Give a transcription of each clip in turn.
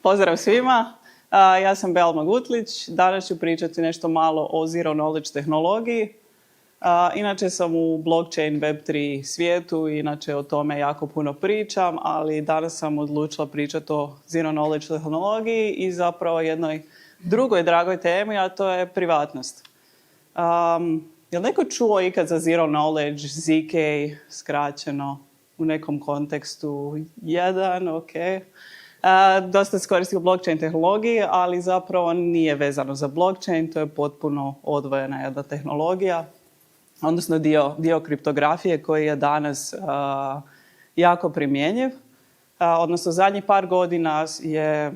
Pozdrav svima, ja sam Belma Gutlić. Danas ću pričati nešto malo o Zero Knowledge tehnologiji. Inače sam u blockchain Web3 svijetu, inače o tome jako puno pričam, ali danas sam odlučila pričati o Zero Knowledge tehnologiji i zapravo jednoj drugoj dragoj temi, a to je privatnost. Je li neko čuo ikad za Zero Knowledge, ZK, skraćeno, u nekom kontekstu? Jedan, ok. Dosta se koristi u blockchain tehnologiji, ali zapravo nije vezano za blockchain, to je potpuno odvojena jedna tehnologija, odnosno dio kriptografije koji je danas jako primjenjiv. Odnosno zadnjih par godina je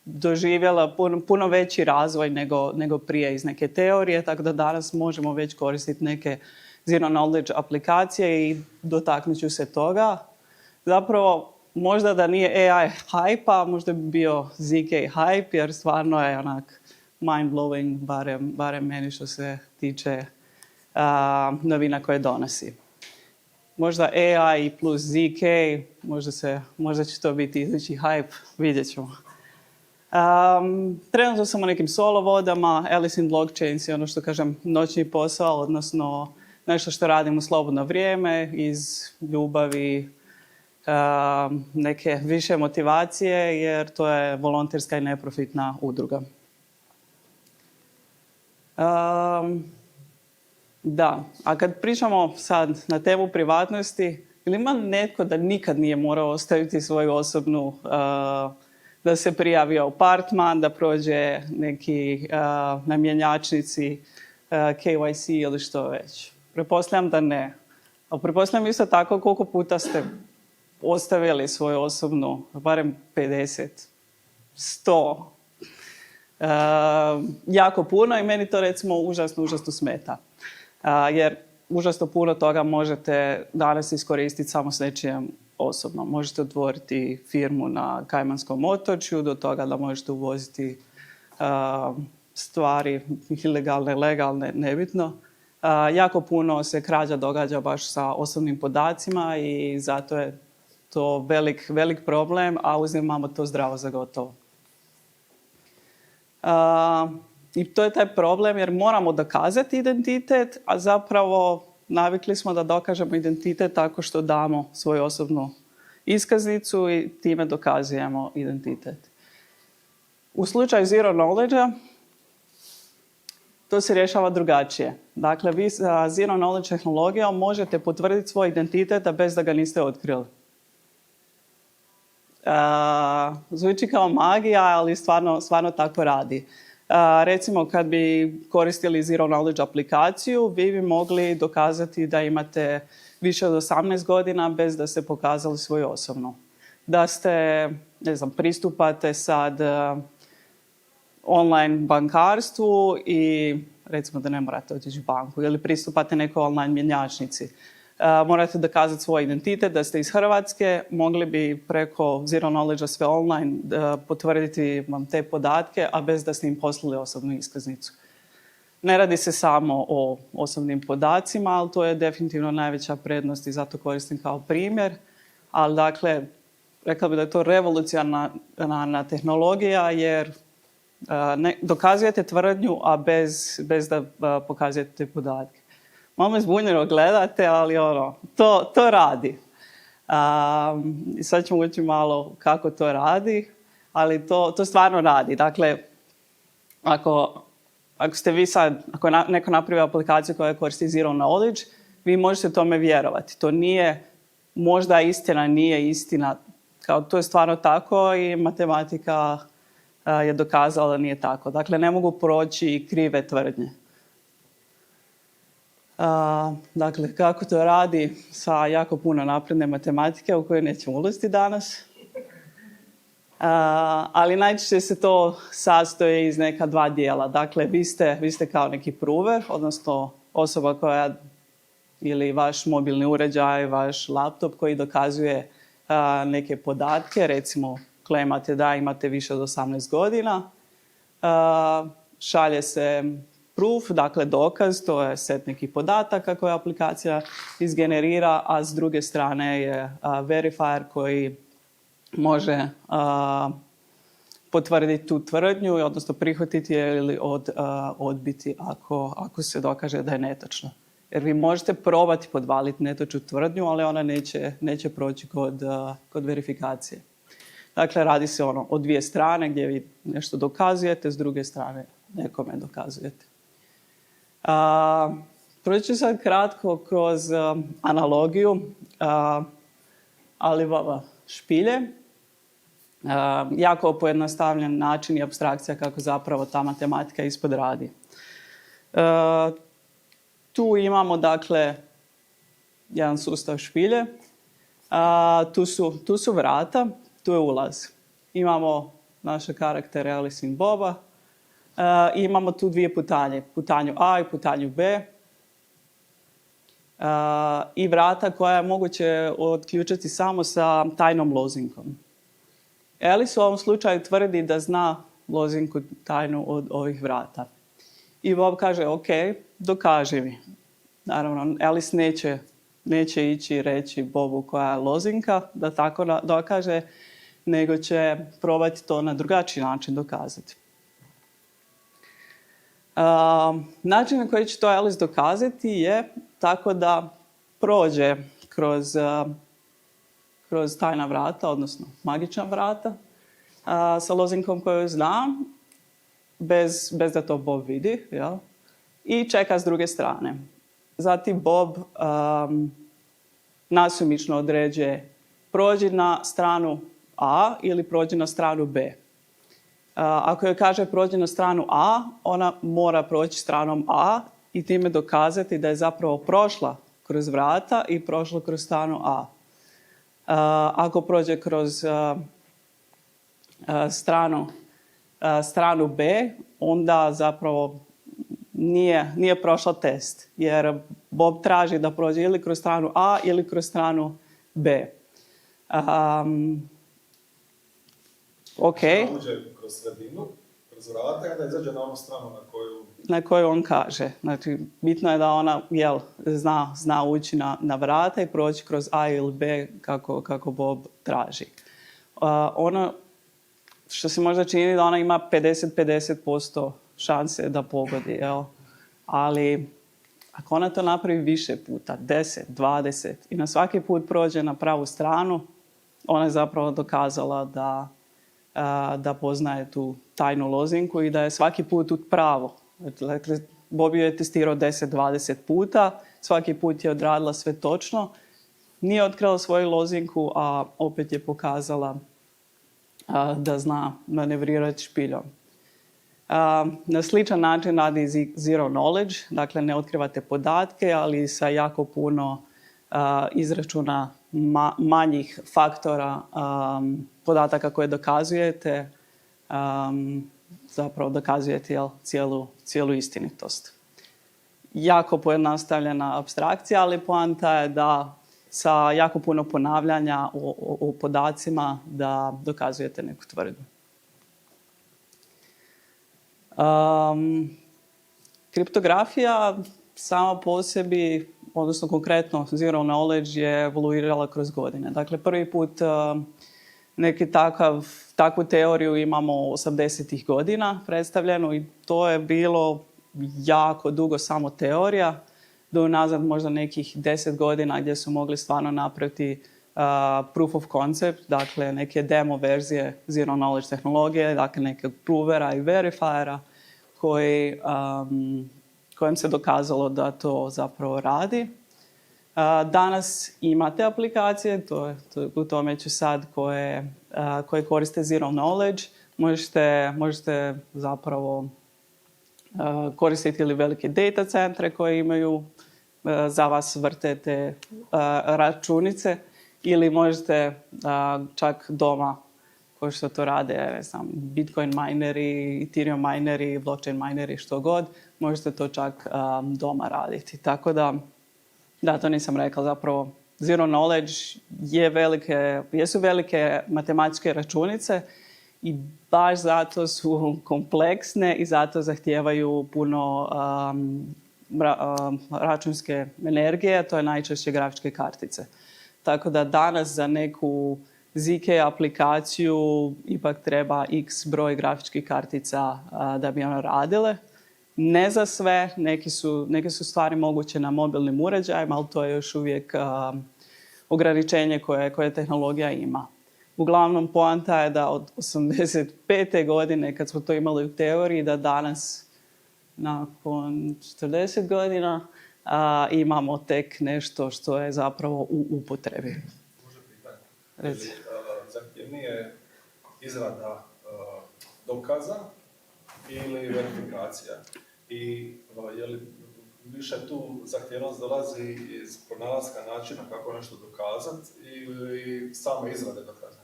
doživjela puno veći razvoj nego prije iz neke teorije, tako da danas možemo već koristiti neke Zero Knowledge aplikacije i dotaknut ću se toga. Zapravo, možda da nije AI hype, a možda bi bio ZK hype, jer stvarno je onak mind-blowing, barem meni što se tiče novina koje donosi. Možda AI plus ZK, možda će to biti idući hype, vidjet ćemo. Trenutno sam u nekim solo vodama, Alice in Blockchains je ono što kažem noćni posao, odnosno nešto što radim u slobodno vrijeme, iz ljubavi, neke više motivacije, jer to je volonterska i neprofitna udruga. Da, a kad pričamo sad na temu privatnosti, ili ima netko da nikad nije morao ostaviti svoju osobnu, da se prijavi u apartman, da prođe neki na mjenjačnici KYC ili što već? Pretpostavljam da ne. Ali pretpostavljam isto tako koliko puta ste ostavili svoju osobnu, barem 50, 100. Jako puno i meni to recimo užasno smeta. Jer užasno puno toga možete danas iskoristiti samo s nečim osobno. Možete otvoriti firmu na Kajmanskom otočju, do toga da možete uvoziti stvari ilegalne, legalne, nebitno. Jako puno se krađa događa baš sa osobnim podacima i zato je to velik problem, a uzimamo to zdravo za gotovo. I to je taj problem jer moramo dokazati identitet, a zapravo navikli smo da dokažemo identitet tako što damo svoju osobnu iskaznicu i time dokazujemo identitet. U slučaju Zero Knowledge-a to se rješava drugačije. Dakle, vi sa Zero Knowledge tehnologijom možete potvrditi svoj identitet bez da ga niste otkrili. Zvuči kao magija, ali stvarno tako radi. Recimo, kad bi koristili Zero Knowledge aplikaciju, vi bi mogli dokazati da imate više od 18 godina bez da ste pokazali svoju osobnu. Da ste, pristupate sad online bankarstvu i recimo da ne morate otići u banku ili pristupate nekoj online mjenjačnici. Morate dokazati svoj identitet, da ste iz Hrvatske, mogli bi preko Zero Knowledge sve online potvrditi vam te podatke, a bez da ste im poslali osobnu iskaznicu. Ne radi se samo o osobnim podacima, ali to je definitivno najveća prednost i zato koristim kao primjer. Ali dakle, rekla bih da je to revolucionarna tehnologija jer dokazujete tvrdnju, a bez da pokazujete te podatke. Malo me zbunjeno gledate, ali to radi. Sad ćemo ući malo kako to radi, ali to stvarno radi. Dakle, ako ste vi sad, ako neko napravi aplikaciju koja koristi Zero Knowledge, vi možete tome vjerovati. To nije možda istina, nije istina. To je stvarno tako i matematika je dokazala da nije tako. Dakle, ne mogu proći krive tvrdnje. Dakle, kako to radi sa jako puno napredne matematike u kojoj nećemo ulaziti danas. Ali najčešće se to sastoji iz neka dva dijela. Dakle, vi ste kao neki prover, odnosno osoba koja ili vaš mobilni uređaj, vaš laptop koji dokazuje neke podatke, recimo klemate da imate više od 18 godina, šalje se proof, dakle dokaz, to je set nekih podataka koje aplikacija izgenerira, a s druge strane je verifier koji može potvrditi tu tvrdnju, odnosno prihvatiti je ili odbiti ako se dokaže da je netočno. Jer vi možete probati podvaliti netočnu tvrdnju, ali ona neće proći kod verifikacije. Dakle, radi se o dvije strane gdje vi nešto dokazujete, s druge strane nekome dokazujete. Proći ću sad kratko kroz analogiju Alibaba špilje. Jako pojednostavljen način i apstrakcija kako zapravo ta matematika ispod radi. Tu imamo, dakle, jedan sustav špilje. Tu su vrata, tu je ulaz. Imamo naše karaktere Alice i Boba. I imamo tu dvije putanje. Putanju A i putanju B. I vrata koja je moguće otključiti samo sa tajnom lozinkom. Alice u ovom slučaju tvrdi da zna lozinku tajnu od ovih vrata. I Bob kaže, ok, dokaži mi. Naravno, Alice neće ići reći Bobu koja je lozinka, da tako dokaže, nego će probati to na drugačiji način dokazati. Način na koji će to Alice dokazati je tako da prođe kroz tajna vrata, odnosno magična vrata, sa lozinkom koju zna, bez da to Bob vidi, jel? I čeka s druge strane. Zatim Bob nasumično određuje prođi na stranu A ili prođi na stranu B. Ako joj kaže prođi na stranu A, ona mora proći stranom A i time dokazati da je zapravo prošla kroz vrata i prošla kroz stranu A. Ako prođe kroz stranu B, onda zapravo nije prošla test, jer Bob traži da prođe ili kroz stranu A ili kroz stranu B. Ok. Uđe kroz sredinu, kroz vrata i da izađe na onu stranu na koju on kaže. Znači, bitno je da ona zna ući na vrata i proći kroz A ili B kako Bob traži. Ono što se možda čini da ona ima 50% šanse da pogodi, jel? Ali ako ona to napravi više puta, 10, 20 i na svaki put prođe na pravu stranu, ona je zapravo dokazala da poznaje tu tajnu lozinku i da je svaki put u pravo. Dakle, Bob je testirao 10-20 puta, svaki put je odradila sve točno, nije otkrila svoju lozinku, a opet je pokazala da zna manevrirati špiljom. Na sličan način radi zero knowledge, dakle ne otkrivate podatke, ali sa jako puno izračuna manjih faktora podataka koje dokazujete, zapravo dokazujete cijelu istinitost. Jako pojednostavljena apstrakcija, ali poanta je da sa jako puno ponavljanja o podacima da dokazujete neku tvrdnju. Kriptografija sama po sebi, odnosno konkretno zero knowledge, je evoluirala kroz godine. Dakle, prvi put takvu teoriju imamo 80-ih godina predstavljenu i to je bilo jako dugo samo teorija, do nazad možda nekih 10 godina gdje su mogli stvarno napraviti proof of concept, dakle neke demo verzije zero knowledge tehnologije, dakle nekog provera i verifiera kojem se dokazalo da to zapravo radi. Danas imate aplikacije, u tome ću sad, koje koriste zero knowledge. Možete zapravo koristiti ili velike data centre koje imaju za vas vrtete računice ili možete čak doma, koji što to rade, Bitcoin mineri, Ethereum mineri, blockchain mineri, što god, možete to čak doma raditi. Tako da, to nisam rekla, zapravo zero knowledge jesu velike matematičke računice i baš zato su kompleksne i zato zahtijevaju puno računske energije, to je najčešće grafičke kartice. Tako da danas za neku ZK aplikaciju ipak treba x broj grafičkih kartica da bi one radile. Ne za sve, neke su stvari moguće na mobilnim uređajima, ali to je još uvijek ograničenje koje tehnologija ima. Uglavnom, poanta je da od 85. godine, kad smo to imali u teoriji, da danas, nakon 40 godina, imamo tek nešto što je zapravo u upotrebi. Može pitanje. Zahtjevnije izrada dokaza ili verifikacija? I je li više tu zahtjevnost dolazi iz pronalaska načina kako nešto dokazati ili same izrade dokaza?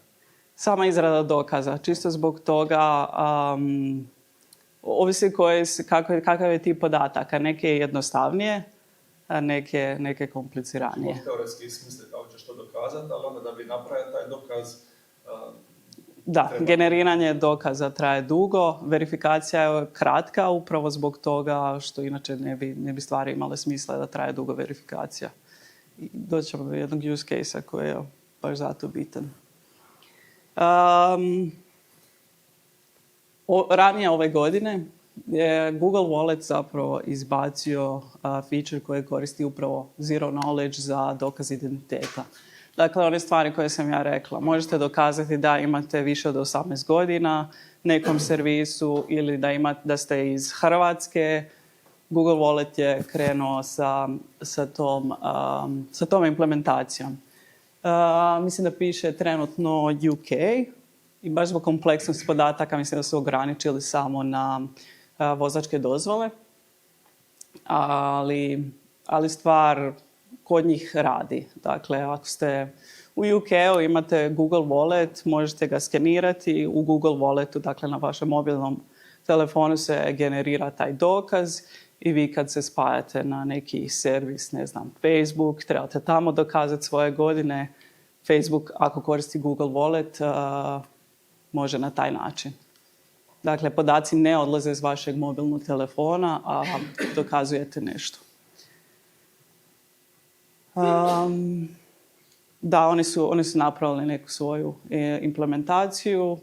Sama izrada dokaza, čisto zbog toga ovisi kakav je tip podataka. Neke je jednostavnije, a neke kompliciranije. Teoretski smisli kako ćeš to dokazati, ali onda da bi napravio taj dokaz... Da, generiranje dokaza traje dugo, verifikacija je kratka upravo zbog toga što inače ne bi stvari imale smisla da traje dugo verifikacija. I doćemo do jednog use case-a koji je baš zato bitan. Ranije ove godine je Google Wallet zapravo izbacio feature koji koristi upravo zero knowledge za dokaz identiteta. Dakle, one stvari koje sam ja rekla. Možete dokazati da imate više od 18 godina nekom servisu ili da ste iz Hrvatske. Google Wallet je krenuo sa tom implementacijom. Mislim da piše trenutno UK i baš zbog kompleksnosti podataka mislim da su ograničili samo na vozačke dozvole. Ali stvar kod njih radi. Dakle, ako ste u UK-u imate Google Wallet, možete ga skenirati u Google Walletu, dakle na vašem mobilnom telefonu se generira taj dokaz i vi kad se spajate na neki servis, ne znam, Facebook, trebate tamo dokazati svoje godine. Facebook, ako koristi Google Wallet, može na taj način. Dakle, podaci ne odlaze iz vašeg mobilnog telefona, a dokazujete nešto. Da, oni su napravili neku svoju implementaciju.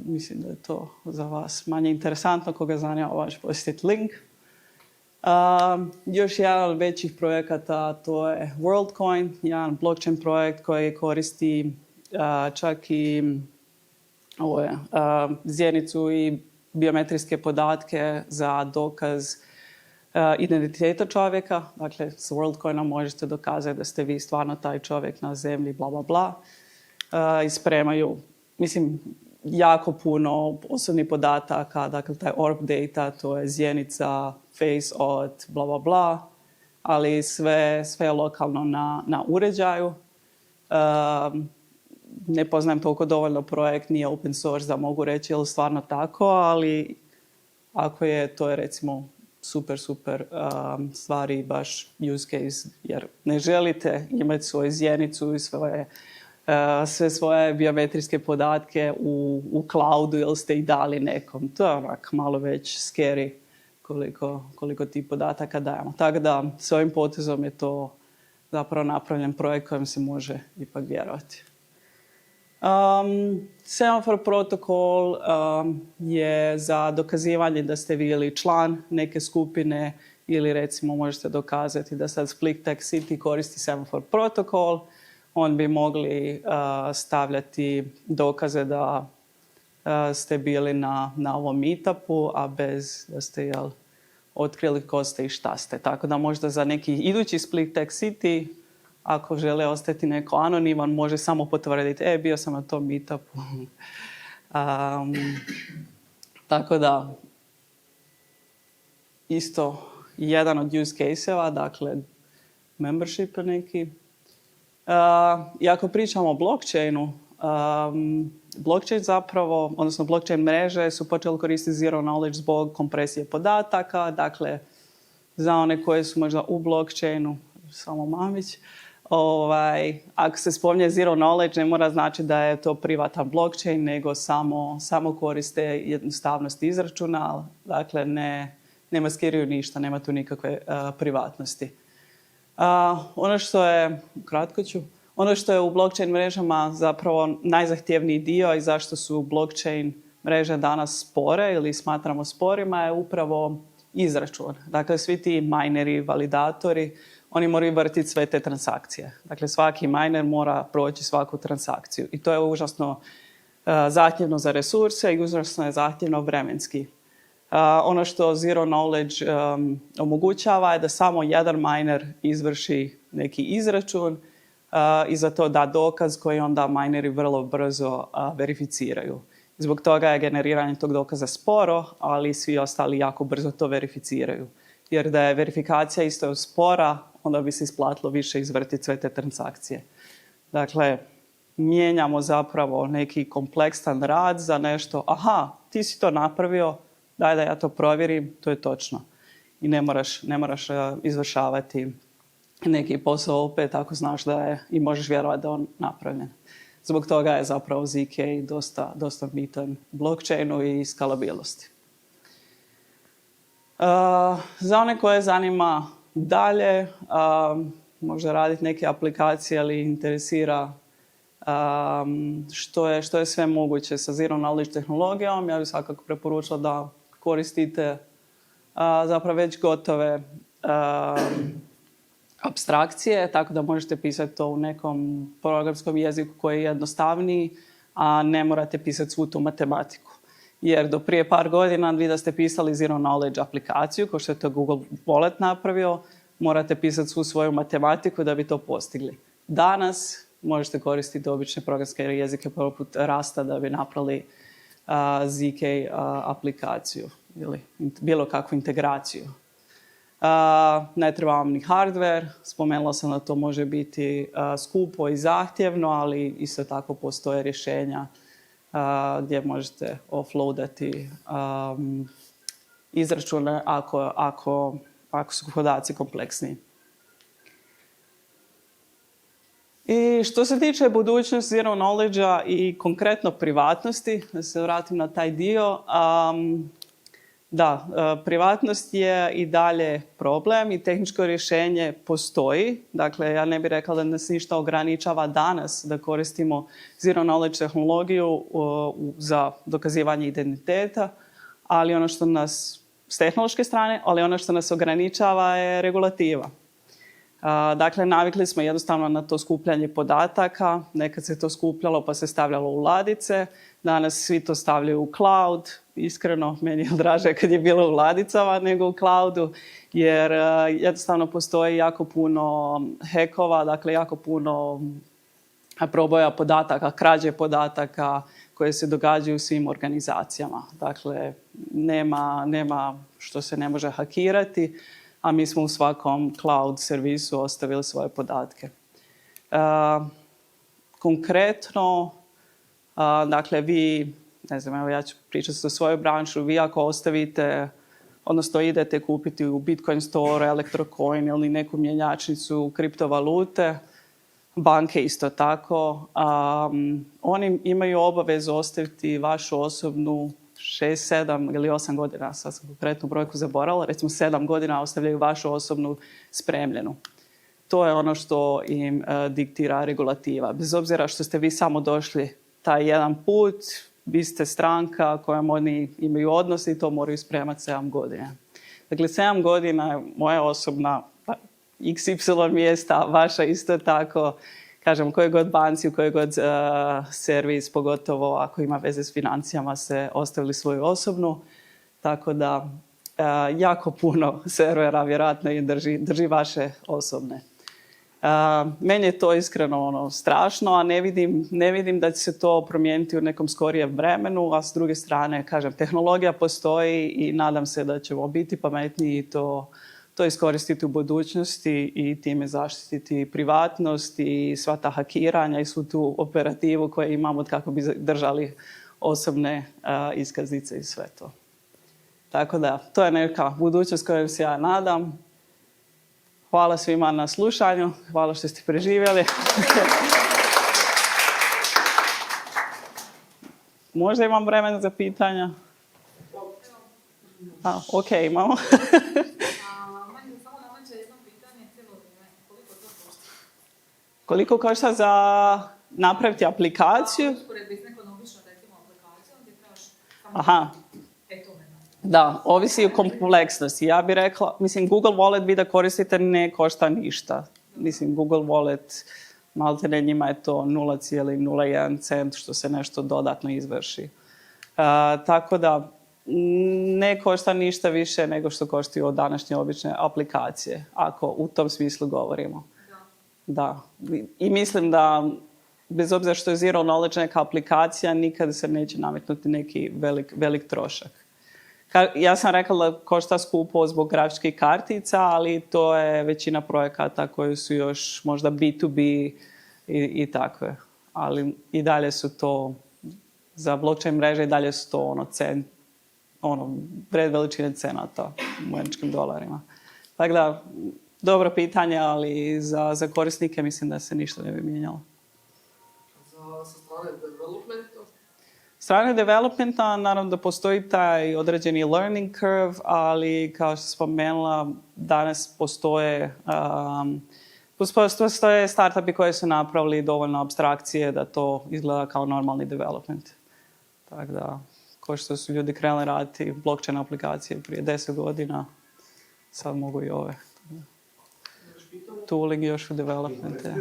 Mislim da je to za vas manje interesantno. Koga zanima, možeš posjetiti link. Još jedan od većih projekata, to je WorldCoin, jedan blockchain projekt koji koristi čak i zjenicu i biometrijske podatke za dokaz identiteta čovjeka. Dakle, s WorldCoinom možete dokazati da ste vi stvarno taj čovjek na zemlji, bla, bla, bla. I spremaju, jako puno osobnih podataka, dakle, taj orb data, to je zjenica, face auth, bla, bla, bla, ali sve je lokalno na uređaju. Ne poznajem toliko dovoljno projekt, nije open source da mogu reći je li stvarno tako, ali ako je, to je recimo super stvari, baš use case, jer ne želite imati svoju zjenicu i sve svoje biometrijske podatke u cloudu ili ste ih dali nekom. To je onak malo već scary koliko ti podataka dajemo. Tako da s ovim potezom je to zapravo napravljen projekt kojem se može ipak vjerovati. Semafor protokol je za dokazivanje da ste vi ili član neke skupine ili recimo možete dokazati da sad Split Tech City koristi semafor protokol. On bi mogli stavljati dokaze da ste bili na ovom meetupu, a bez da ste otkrili ko ste i šta ste. Tako da možda za neki idući Split Tech City, ako žele ostati neko anoniman, može samo potvrditi, bio sam na tom meetupu. Tako da, isto jedan od use case-eva, dakle, membership neki. I ako pričamo o blockchainu, blockchain zapravo, odnosno blockchain mreže su počeli koristiti zero knowledge zbog kompresije podataka. Dakle, za one koje su možda u blockchainu, samo mamić, ako se spominje zero knowledge, ne mora znači da je to privatan blockchain, nego samo koriste jednostavnost izračuna. Dakle, ne maskiraju ništa, nema tu nikakve privatnosti. Ono što je, kratko ću, Ono što je u blockchain mrežama zapravo najzahtjevniji dio i zašto su blockchain mreže danas spore ili smatramo sporima je upravo izračun. Dakle, svi ti mineri, validatori, oni moraju vrtiti sve te transakcije. Dakle, svaki miner mora proći svaku transakciju. I to je užasno zahtjevno za resurse i užasno je zahtjevno vremenski. Ono što Zero Knowledge omogućava je da samo jedan miner izvrši neki izračun i za to da dokaz koji onda mineri vrlo brzo verificiraju. Zbog toga je generiranje tog dokaza sporo, ali svi ostali jako brzo to verificiraju. Jer da je verifikacija isto spora, onda bi se isplatilo više izvrtiti sve te transakcije. Dakle, mijenjamo zapravo neki kompleksan rad za nešto. Aha, ti si to napravio, daj da ja to provjerim, to je točno. I ne moraš izvršavati neki posao opet ako znaš da je i možeš vjerovati da je on napravljen. Zbog toga je zapravo ZK dosta bitan blockchainu i skalabilnosti. Za one koje zanima dalje, možda raditi neke aplikacije ali interesira što je sve moguće sa Zero Knowledge tehnologijom, ja bih svakako preporučila da koristite zapravo već gotove apstrakcije, tako da možete pisati to u nekom programskom jeziku koji je jednostavniji, a ne morate pisati svu tu matematiku. Jer do prije par godina vi da ste pisali Zero Knowledge aplikaciju, kao što je to Google Wallet napravio, morate pisati svu svoju matematiku da bi to postigli. Danas možete koristiti obične programske jezike poput Rasta da bi napravili ZK aplikaciju ili bilo kakvu integraciju. Ne treba vam ni hardware, spomenula sam da to može biti skupo i zahtjevno, ali isto tako postoje rješenja gdje možete offloadati izračune ako su podaci kompleksniji. I što se tiče budućnosti Zero Knowledge-a i konkretno privatnosti, da se vratim na taj dio, da, privatnost je i dalje problem i tehničko rješenje postoji. Dakle, ja ne bih rekla da nas ništa ograničava danas da koristimo Zero Knowledge tehnologiju za dokazivanje identiteta, ali ono što nas, s tehnološke strane, ali ono što nas ograničava je regulativa. Dakle, navikli smo jednostavno na to skupljanje podataka. Nekad se to skupljalo pa se stavljalo u ladice. Danas svi to stavljaju u cloud. Iskreno, meni je draže kad je bilo u ladicama nego u cloudu, jer jednostavno postoji jako puno hekova, dakle jako puno proboja podataka, krađe podataka koje se događaju u svim organizacijama. Dakle, nema što se ne može hakirati, a mi smo u svakom cloud servisu ostavili svoje podatke. Konkretno, dakle, vi, ne znam, evo ja ću pričati za svoju branšu, vi ako ostavite, odnosno idete kupiti u Bitcoin store, Electrocoin ili neku mjenjačnicu kriptovalute, banke isto tako, oni imaju obavezu ostaviti vašu osobnu 6, 7 ili 8 godina, sad sam konkretnu brojku zaboravila, recimo 7 godina ostavljaju vašu osobnu spremljenu. To je ono što im diktira regulativa. Bez obzira što ste vi samo došli taj jedan put, vi ste stranka kojom oni imaju odnos i to moraju spremati 7 godina. Dakle, 7 godina je moja osobna XY mjesta, vaša isto tako. Kažem, u kojoj god banci, u kojoj god servis, pogotovo ako ima veze s financijama, se ostavili svoju osobnu. Tako da jako puno servera vjerojatno i drži vaše osobne. Meni je to iskreno strašno, a ne vidim da će se to promijeniti u nekom skorijem vremenu, a s druge strane, kažem, tehnologija postoji i nadam se da ćemo biti pametniji i to iskoristiti u budućnosti i time zaštititi privatnost i sva ta hakiranja i svu tu operativu koju imamo kako bi držali osobne iskaznice i sve to. Tako da, to je neka budućnost kojom se ja nadam. Hvala svima na slušanju, hvala što ste preživjeli. Možda imam vremena za pitanja? Ok, imamo. Koliko košta za napraviti aplikaciju? Usporedbi s nekom običnom, recimo, aplikacijom gdje trebaš samo Aha, tome. da, ovisi o kompleksnosti. Ja bih rekla, mislim, Google Wallet vi da koristite ne košta ništa. Mislim, Google Wallet, maltene njima je to 0,01 cent što se nešto dodatno izvrši. Tako da, ne košta ništa više nego što koštaju današnje obične aplikacije, ako u tom smislu govorimo. Da. I mislim da, bez obzira što je zero knowledge neka aplikacija, nikada se neće nametnuti neki velik trošak. Ja sam rekla da košta skupo zbog grafičkih kartica, ali to je većina projekata koji su još možda B2B i takve. Ali i dalje su to, za blockchain mreže i dalje su to red veličine cenata u američkim dolarima. Tako da, dobro pitanje, ali za korisnike mislim da se ništa ne bi mijenjalo. Sa strane developmenta? Strane developmenta, naravno da postoji taj određeni learning curve, ali kao što sam spomenula, danas postoje startupi koji su napravili dovoljno apstrakcije da to izgleda kao normalni development. Tako da, kao što su ljudi krenuli raditi blockchain aplikacije prije 10 godina, sad mogu i ove. Tooling još u developmente.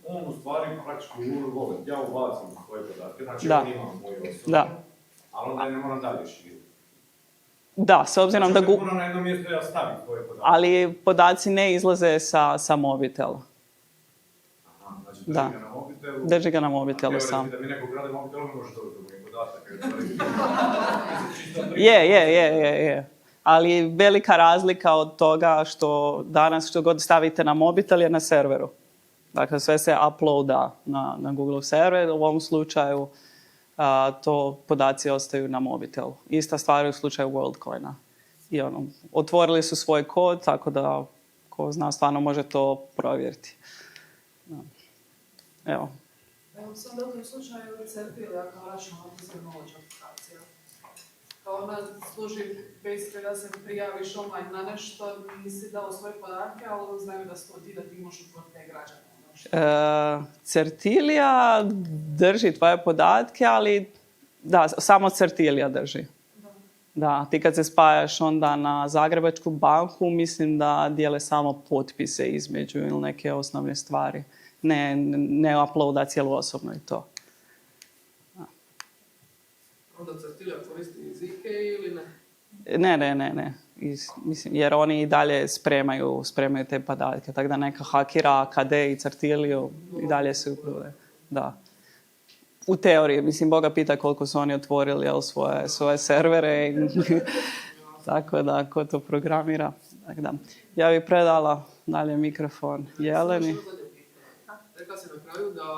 On u stvari praktički wallet, ja ubacim svoje podatke, znači Da. on ima moju osobnu, Da. ali onda ne moram dalje širiti. Da, s obzirom da... Znači, moram na jedno mjesto ja staviti svoje podatke. Ali podaci ne izlaze sa mobitela. Aha, znači Da. drži ga na mobitelu. Drži ga na mobitelu sam. Da mi neko ukrade mobitel, on može dobiti do mojih podataka. Je. Ali velika razlika od toga što danas što god stavite na mobitel je na serveru. Dakle, sve se uploada na Google server. U ovom slučaju to podaci ostaju na mobitelu. Ista stvar je u slučaju WorldCoina. I otvorili su svoj kod, tako da ko zna stvarno može to provjeriti. Evo. Evo sam da u slučaju Certila kao računalna knowledge aplikacija. Kao ona služi basically da se prijaviš online na nešto, nisi dao svoje podatke, ali oni znaju da su to ti, da ti imaš uport te građane. Certilija drži tvoje podatke, ali da, samo Certilija drži. Da, ti kad se spajaš onda na Zagrebačku banku, mislim da dijele samo potpise između ili neke osnovne stvari. Ne uploada cijelu osobno i to. Onda Certilija koristi ZK ili ne? Ne. Mislim, jer oni i dalje spremaju te podatke. Tako da neka hakira KD i Certiliju i dalje se uprave. Da. U teoriji, mislim, Boga pita koliko su oni otvorili svoje servere. Tako da, ko to programira. Tako da. Ja bih predala dalje mikrofon Jeleni. Rekla si na kraju da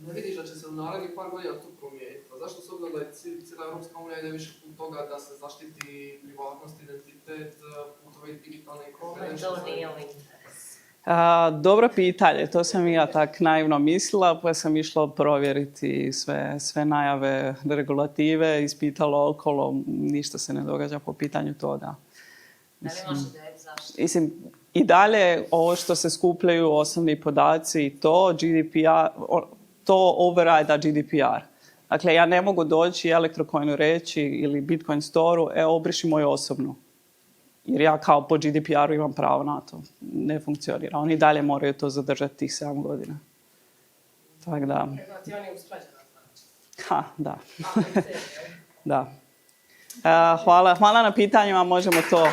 ne vidiš da će se u narednih par godina tu promijeniti. A zašto s obzirom da je cijela Europska unija ide više put toga da se zaštiti privatnost, identitet, put ove digitalne Dobro pitanje, to sam i ja tak naivno mislila, pa sam išla provjeriti sve najave regulative, ispitala okolo, ništa se ne događa po pitanju toga. Mislim, i dalje ovo što se skupljaju osnovni podaci i to GDPR, to override GDPR. Dakle, ja ne mogu doći Electrocoinu reći ili Bitcoin Store-u, obriši moju osobnu. Jer ja kao po GDPR-u imam pravo na to. Ne funkcionira. Oni dalje moraju to zadržati tih 7 godina. Tako da... Ti oni usklađena znači. Ha, da. Da. Hvala na pitanjima, možemo to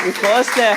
i poslije.